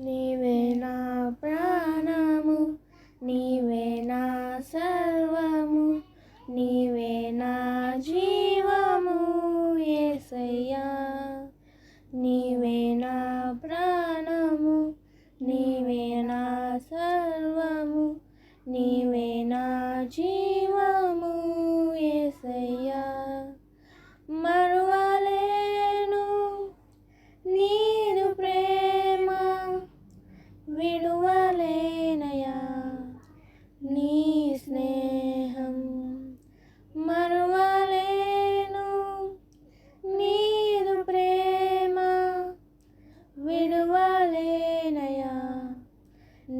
నీవే నా ప్రాణము, నీవే నా సర్వము, నీవే నా జీవము యేసయ్యా. నీవే నా ప్రాణము, నీవే నా సర్వము, నీవే నా జీవము యేసయ్యా. మరువలేను నీదు ప్రేమ, విడువలేనయా నీ స్నేహం. మరువలేను నీదు ప్రేమ, విడువలేనయా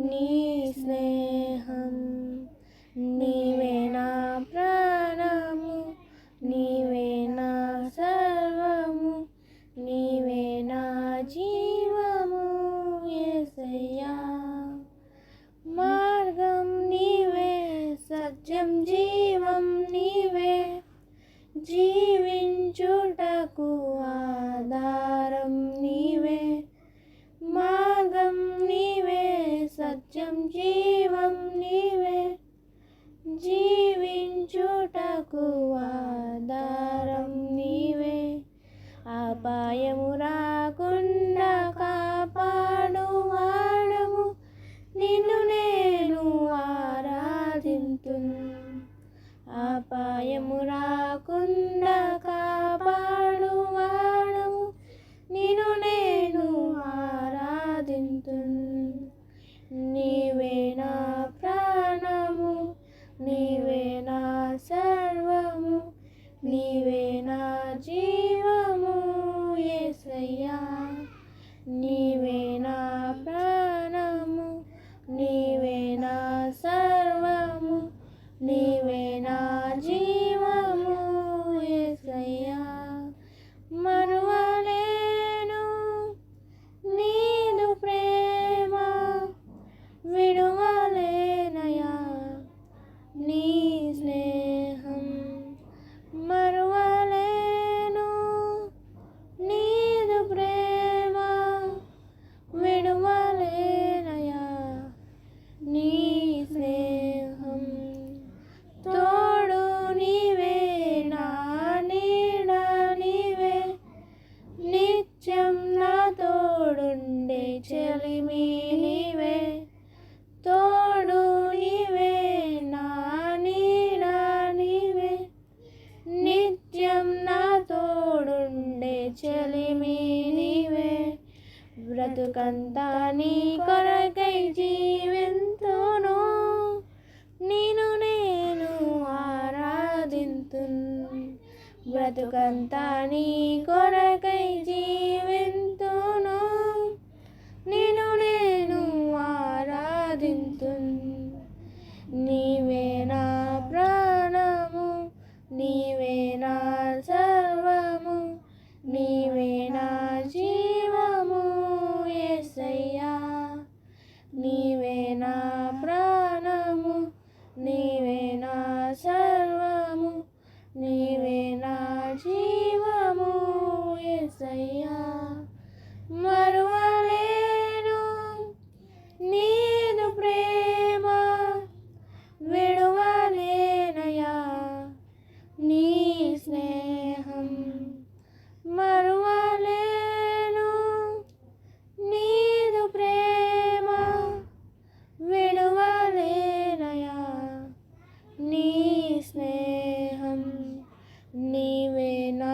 నీ స్నేహం. నీవే నా ప్రాణము, నీవే నా సర్వము, నీవే నా జీవము యేసయ్యా. మార్గం నీవే, సత్యం జీవం నీవే, జీవించుటకు ఆధారం నీవే. మార్గం నీవే, సత్యం జీవం నీవే, జీవించుటకు ఆధారం నీవే. అపాయము రాకుండా కాపాడు వాడము, నిన్ను నేను ఆరాధింతును. అపాయము రాకుండా కాపాడు వాడము, నిన్ను నేను ఆరాధింతును. నీవే నా ప్రాణము, నీవే నా సర్వము, నీవే నా జీవము యేసయ్యా. నీవే నా ప్రాణము, నీవే నా సర్వము, నీవే నా జీవము యేసయ్యా. మరువలేను నీదు ప్రేమ, విడువలేనయా నీ స్నేహం. మరువలేను నీదు ప్రేమ, విడువలేనయా నీ స్నేహం. తోడు నీవే, నా నీడ నీవే, నిత్యం నా తోడుండే చెలిమి నీవే. తోడు నీవే, నా నీడ నీవే, నిత్యం నా తోడుండే చెలిమి నీవే. బ్రతుకంతా నీ కొరకై జీవింతును, నిన్ను నేను ఆరాధింతును. బ్రతుకంతా నీ కొరకై జీవింతును, నిన్ను నేను ఆరాధింతును. నీవే నా ప్రాణము, నీవే నా సర్వము, నీవే నా జీవము యేసయ్యా. నీవే నా ప్రాణము, నీవే నా సర్వము, నీవే నా జీవము యేసయ్యా. మరువలేను నీదు ప్రేమ, విడువలేనయా నీ స్నేహం. మరువలేను నీదు ప్రేమ, విడువలేనయా నీ స్నేహం. నీవే నా